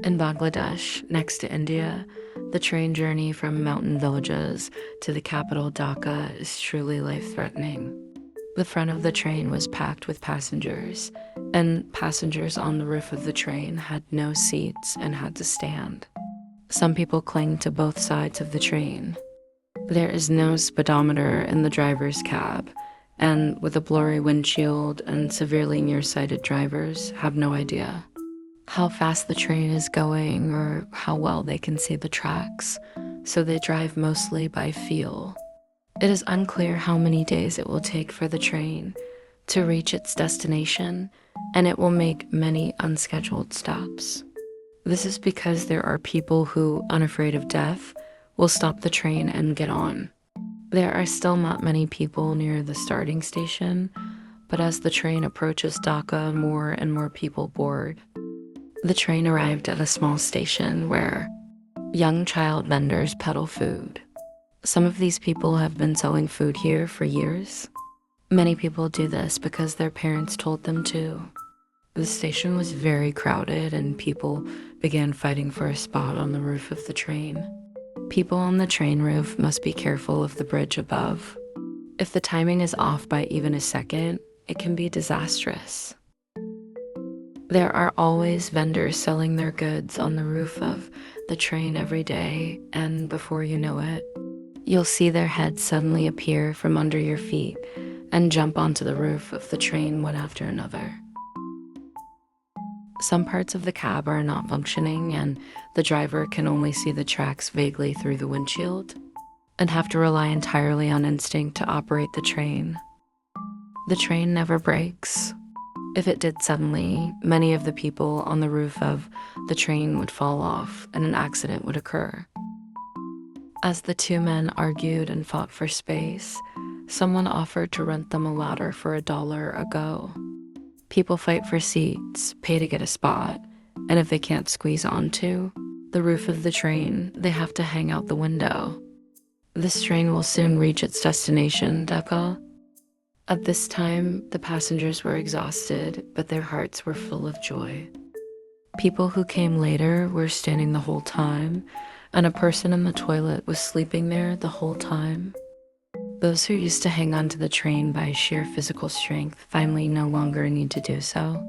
In Bangladesh, next to India, the train journey from mountain villages to the capital Dhaka is truly life-threatening. The front of the train was packed with passengers, and passengers on the roof of the train had no seats and had to stand. Some people cling to both sides of the train. There is no speedometer in the driver's cab, and with a blurry windshield and severely nearsighted drivers have no idea how fast the train is going or how well they can see the tracks, so they drive mostly by feel. It is unclear how many days it will take for the train to reach its destination, and it will make many unscheduled stops. This is because there are people who, unafraid of death, will stop the train and get on. There are still not many people near the starting station, but as the train approaches Dhaka, more and more people board. The train arrived at a small station where young child vendors peddle food. Some of these people have been selling food here for years. Many people do this because their parents told them to. The station was very crowded and people began fighting for a spot on the roof of the train. People on the train roof must be careful of the bridge above. If the timing is off by even a second, it can be disastrous. There are always vendors selling their goods on the roof of the train every day, and before you know it, you'll see their heads suddenly appear from under your feet and jump onto the roof of the train one after another. Some parts of the cab are not functioning, and the driver can only see the tracks vaguely through the windshield and have to rely entirely on instinct to operate the train. The train never brakes. If it did suddenly, many of the people on the roof of the train would fall off and an accident would occur. As the two men argued and fought for space, someone offered to rent them a ladder for $1 a go. People fight for seats, pay to get a spot, and if they can't squeeze onto the roof of the train, they have to hang out the window. This train will soon reach its destination, Dhaka. At this time, the passengers were exhausted, but their hearts were full of joy. People who came later were standing the whole time, and a person in the toilet was sleeping there the whole time. Those who used to hang on to the train by sheer physical strength finally no longer need to do so.